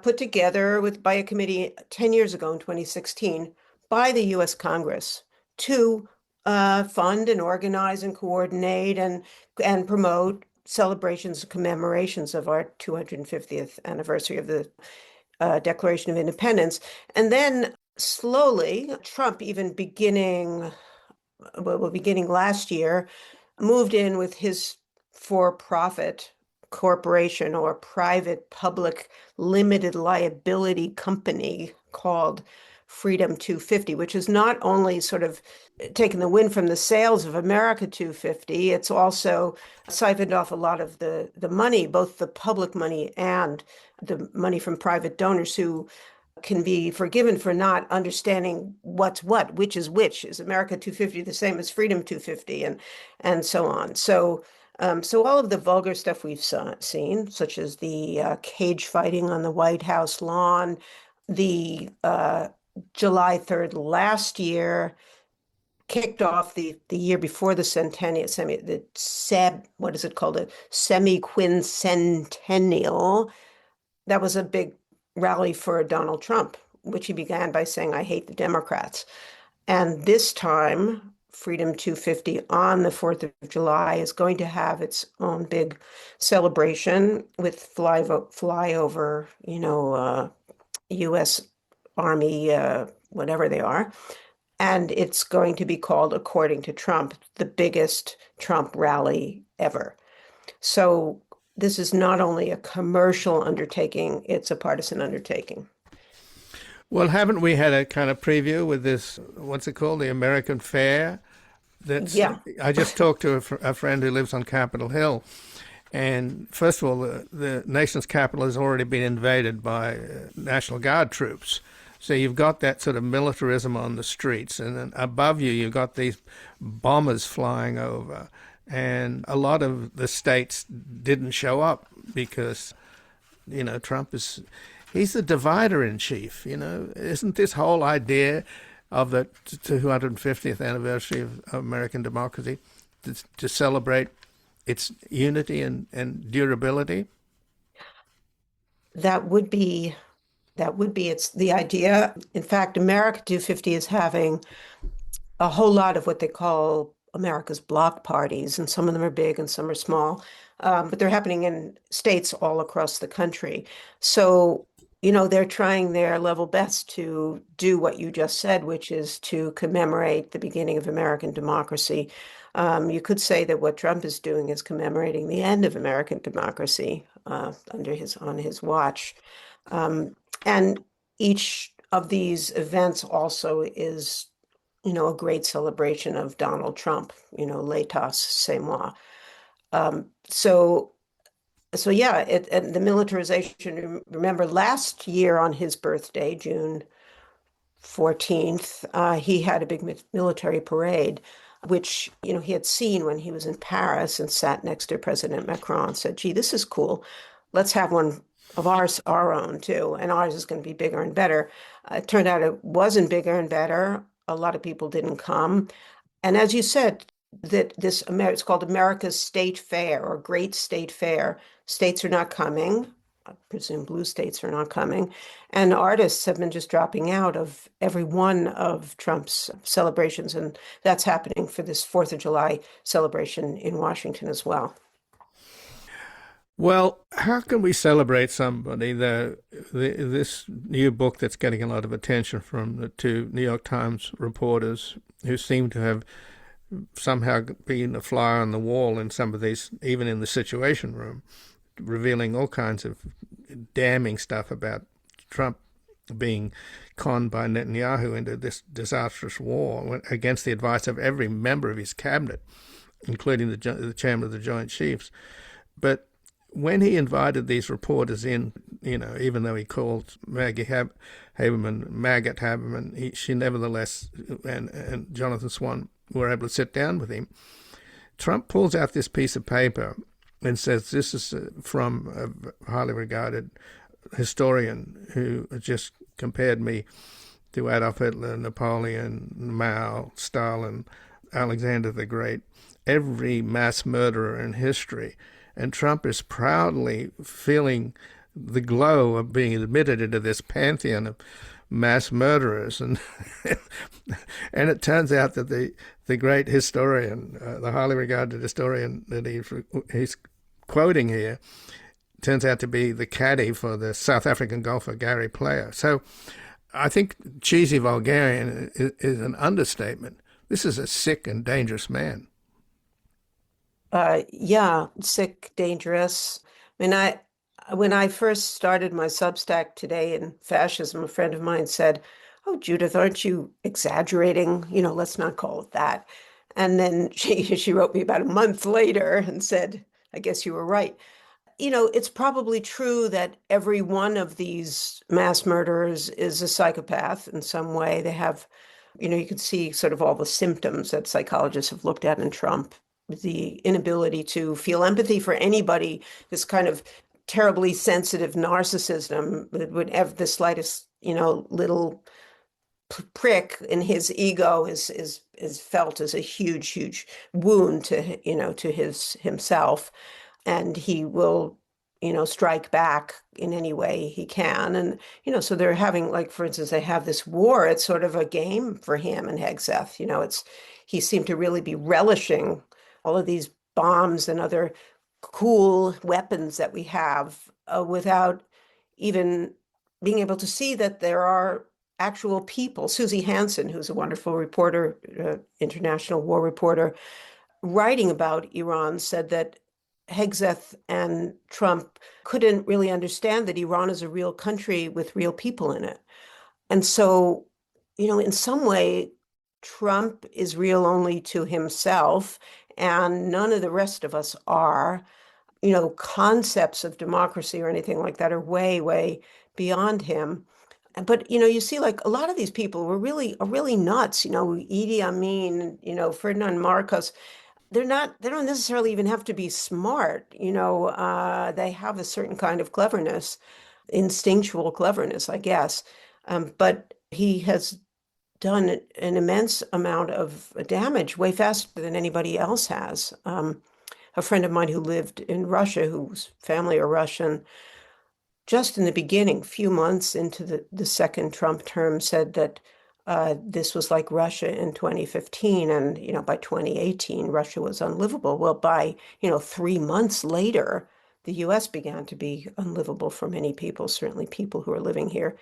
put together by a committee 10 years ago in 2016 by the U.S. Congress to fund and organize and coordinate and promote celebrations and commemorations of our 250th anniversary of the Declaration of Independence. And then slowly, Trump, even beginning last year, moved in with his for-profit corporation or private public limited liability company called Freedom 250, which is not only sort of taken the wind from the sails of America 250, it's also siphoned off a lot of the money, both the public money and the money from private donors who can be forgiven for not understanding what's what, which is which. Is America 250 the same as Freedom 250, and so on. So all of the vulgar stuff we've seen, such as the cage fighting on the White House lawn, the July 3rd last year, kicked off the year before the centennial, what is it called? A semi-quincentennial. That was a big rally for Donald Trump, which he began by saying, "I hate the Democrats." And this time, Freedom 250 on the 4th of July is going to have its own big celebration with flyover, U.S. Army, whatever they are. And it's going to be called, according to Trump, the biggest Trump rally ever. So this is not only a commercial undertaking, it's a partisan undertaking. Well, haven't we had a kind of preview with this, what's it called, the American Fair? Yeah. I just talked to a friend who lives on Capitol Hill. And first of all, the nation's capital has already been invaded by National Guard troops. So you've got that sort of militarism on the streets. And then above you, you've got these bombers flying over. And a lot of the states didn't show up because, Trump he's the divider in chief, Isn't this whole idea of the 250th anniversary of American democracy to celebrate its unity and durability? That would be it's the idea. In fact, America 250 is having a whole lot of what they call America's block parties, and some of them are big and some are small, but they're happening in states all across the country. So, they're trying their level best to do what you just said, which is to commemorate the beginning of American democracy. You could say that what Trump is doing is commemorating the end of American democracy on his watch. And each of these events also is, a great celebration of Donald Trump, l'état, c'est moi. So yeah, and the militarization, remember last year on his birthday, June 14th, he had a big military parade, which, he had seen when he was in Paris and sat next to President Macron and said, "Gee, this is cool. Let's have one of our own too. And ours is going to be bigger and better." It turned out it wasn't bigger and better. A lot of people didn't come. And as you said, that it's called America's State Fair or Great State Fair. States are not coming. I presume blue states are not coming. And artists have been just dropping out of every one of Trump's celebrations. And that's happening for this 4th of July celebration in Washington as well. Well, how can we celebrate somebody, this new book that's getting a lot of attention from the two New York Times reporters who seem to have somehow been a fly on the wall in some of these, even in the Situation Room, revealing all kinds of damning stuff about Trump being conned by Netanyahu into this disastrous war against the advice of every member of his cabinet, including the chairman of the Joint Chiefs. But when he invited these reporters in, even though he called Maggie Haberman, Maggot Haberman, she nevertheless, and Jonathan Swan were able to sit down with him. Trump pulls out this piece of paper and says, this is from a highly regarded historian who just compared me to Adolf Hitler, Napoleon, Mao, Stalin, Alexander the Great, every mass murderer in history. And Trump is proudly feeling the glow of being admitted into this pantheon of mass murderers. And and it turns out that the great historian, the highly regarded historian that he's quoting here, turns out to be the caddy for the South African golfer Gary Player. So I think cheesy vulgarian is an understatement. This is a sick and dangerous man. Yeah, sick, dangerous. I mean, when I first started my Substack Today in Fascism, a friend of mine said, "Oh, Judith, aren't you exaggerating? Let's not call it that." And then she wrote me about a month later and said, "I guess you were right." It's probably true that every one of these mass murderers is a psychopath in some way. They have, you can see sort of all the symptoms that psychologists have looked at in Trump. The inability to feel empathy for anybody, this kind of terribly sensitive narcissism that would have the slightest, little prick in his ego is felt as a huge wound to himself, and he will strike back in any way he can. And so they're having, like, for instance, they have this war. It's sort of a game for him and Hegseth. He seemed to really be relishing all of these bombs and other cool weapons that we have, without even being able to see that there are actual people. Susie Hansen, who's a wonderful reporter, international war reporter, writing about Iran, said that Hegseth and Trump couldn't really understand that Iran is a real country with real people in it. And so, in some way, Trump is real only to himself, and none of the rest of us are. Concepts of democracy or anything like that are way beyond him. But, you see, like, a lot of these people are really nuts. Idi Amin, Ferdinand Marcos. They don't necessarily even have to be smart. They have a certain kind of cleverness, instinctual cleverness, I guess. But he has done an immense amount of damage, way faster than anybody else has. A friend of mine who lived in Russia, whose family are Russian, just in the beginning, few months into the second Trump term, said that this was like Russia in 2015, and by 2018, Russia was unlivable. Well, by 3 months later, the U.S. began to be unlivable for many people, certainly people who are living here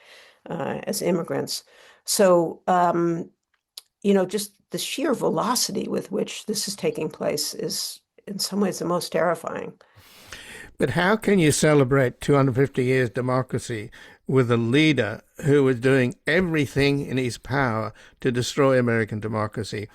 as immigrants. So, just the sheer velocity with which this is taking place is, in some ways, the most terrifying. But how can you celebrate 250 years democracy with a leader who is doing everything in his power to destroy American democracy?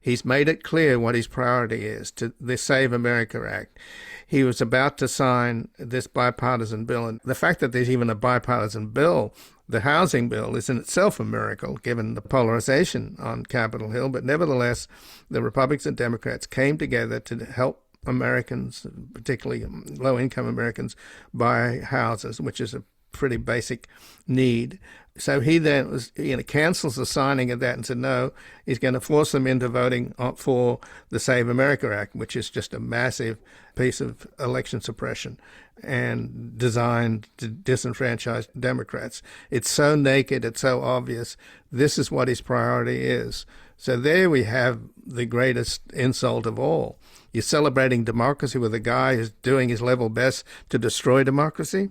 He's made it clear what his priority is, to the Save America Act. He was about to sign this bipartisan bill. And the fact that there's even a bipartisan bill, the housing bill, is in itself a miracle, given the polarization on Capitol Hill. But nevertheless, the Republicans and Democrats came together to help Americans, particularly low-income Americans, buy houses, which is a pretty basic need. So he then cancels the signing of that and said no, he's going to force them into voting for the Save America Act, which is just a massive piece of election suppression and designed to disenfranchise Democrats. It's so naked, it's so obvious. This is what his priority is. So there we have the greatest insult of all. You're celebrating democracy with a guy who's doing his level best to destroy democracy?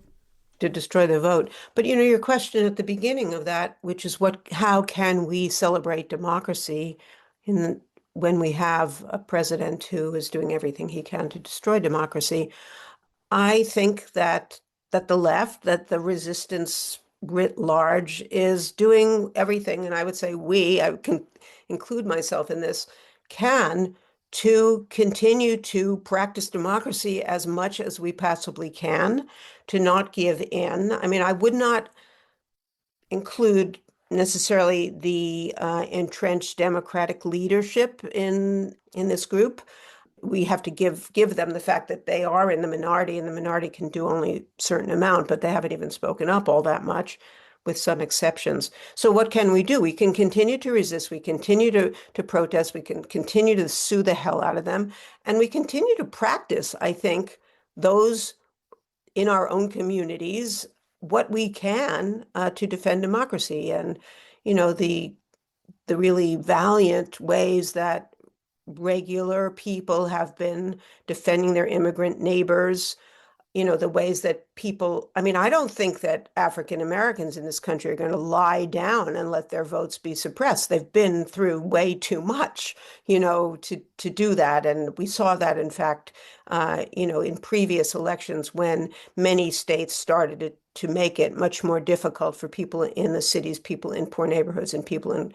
To destroy the vote. But your question at the beginning of that, which is how can we celebrate democracy when we have a president who is doing everything he can to destroy democracy? I think that the left, that the resistance writ large, is doing everything, and I would say I can include myself in this, can to continue to practice democracy as much as we possibly can, to not give in. I mean, I would not include necessarily the entrenched Democratic leadership in this group. We have to give them the fact that they are in the minority, and the minority can do only a certain amount, but they haven't even spoken up all that much. with some exceptions. So what can we do? We can continue to resist. We continue to protest. We can continue to sue the hell out of them. And we continue to practice, I think, those in our own communities, what we can to defend democracy. And, the really valiant ways that regular people have been defending their immigrant neighbors, the ways that people, I don't think that African Americans in this country are going to lie down and let their votes be suppressed. They've been through way too much, to do that. And we saw that, in fact, in previous elections when many states started to make it much more difficult for people in the cities, people in poor neighborhoods, and people in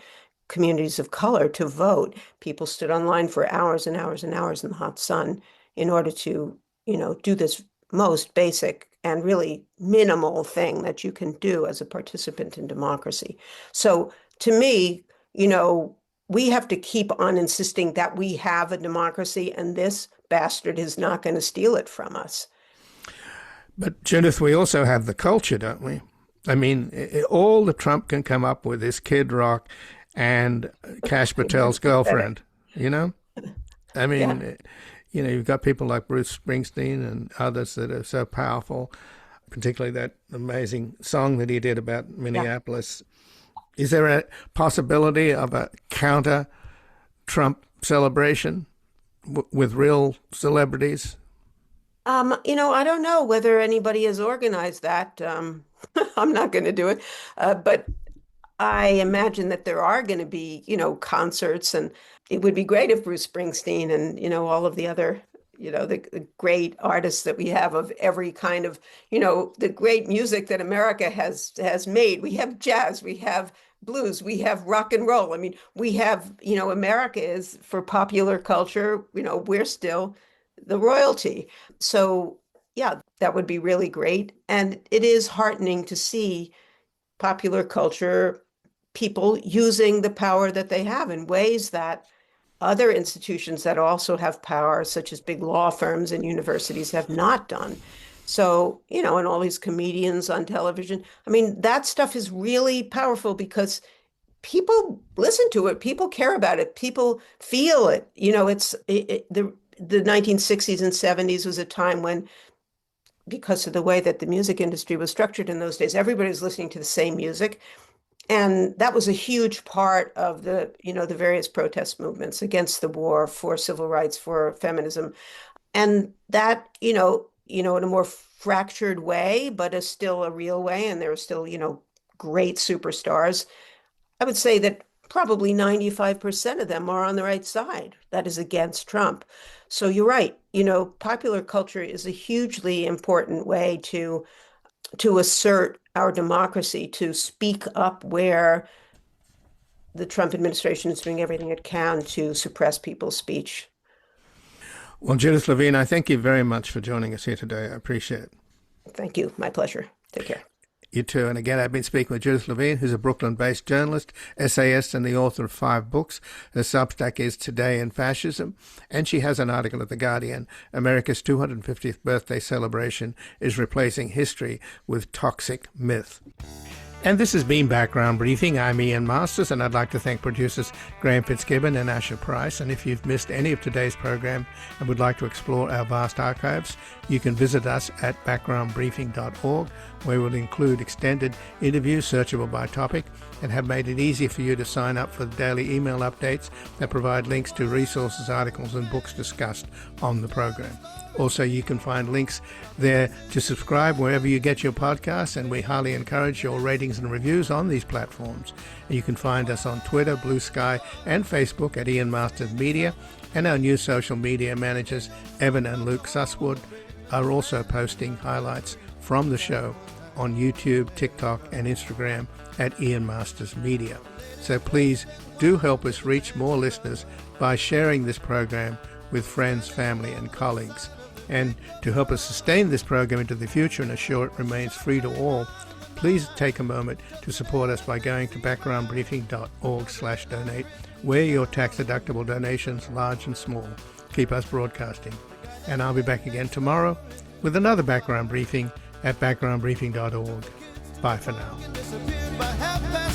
communities of color to vote. People stood online for hours and hours and hours in the hot sun in order to, do this most basic and really minimal thing that you can do as a participant in democracy. So to me, we have to keep on insisting that we have a democracy, and this bastard is not going to steal it from us. But Judith, we also have the culture, don't we? All that Trump can come up with is Kid Rock and Kash Patel's girlfriend, Yeah. You've got people like Bruce Springsteen and others that are so powerful, particularly that amazing song that he did about Minneapolis. Yeah. Is there a possibility of a counter-Trump celebration with real celebrities? I don't know whether anybody has organized that. I'm not going to do it. But I imagine that there are going to be, concerts, and it would be great if Bruce Springsteen and, all of the other, the great artists that we have of every kind of, the great music that America has made. We have jazz, we have blues, we have rock and roll. We have, America is, for popular culture, we're still the royalty. So, yeah, that would be really great. And it is heartening to see popular culture people using the power that they have in ways that other institutions that also have power, such as big law firms and universities, have not done. So, and all these comedians on television, that stuff is really powerful because people listen to it, people care about it, people feel it. The 1960s and 70s was a time when, because of the way that the music industry was structured in those days, everybody was listening to the same music. And that was a huge part of the, the various protest movements against the war, for civil rights, for feminism. And that, in a more fractured way, but is still a real way. And there are still, great superstars. I would say that probably 95% of them are on the right side. That is against Trump. So you're right. Popular culture is a hugely important way to assert our democracy, to speak up where the Trump administration is doing everything it can to suppress people's speech. Well, Judith Levine, I thank you very much for joining us here today. I appreciate it. Thank you. My pleasure. Take care. You too. And again, I've been speaking with Judith Levine, who's a Brooklyn-based journalist, essayist, and the author of 5 books. Her Substack is Today in Fascism, and she has an article at The Guardian. America's 250th birthday celebration is replacing history with toxic myth. And this has been Background Briefing. I'm Ian Masters, and I'd like to thank producers Graham Fitzgibbon and Asher Price. And if you've missed any of today's program and would like to explore our vast archives, you can visit us at backgroundbriefing.org, where we'll include extended interviews searchable by topic and have made it easy for you to sign up for the daily email updates that provide links to resources, articles, and books discussed on the program. Also, you can find links there to subscribe wherever you get your podcasts, and we highly encourage your ratings and reviews on these platforms. And you can find us on Twitter, Blue Sky, and Facebook at Ian Masters Media, and our new social media managers, Evan and Luke Susswood, are also posting highlights from the show on YouTube, TikTok, and Instagram at Ian Masters Media. So please do help us reach more listeners by sharing this program with friends, family, and colleagues. And to help us sustain this program into the future and assure it remains free to all, please take a moment to support us by going to backgroundbriefing.org/donate, where your tax-deductible donations, large and small, keep us broadcasting. And I'll be back again tomorrow with another Background Briefing at backgroundbriefing.org. Bye for now.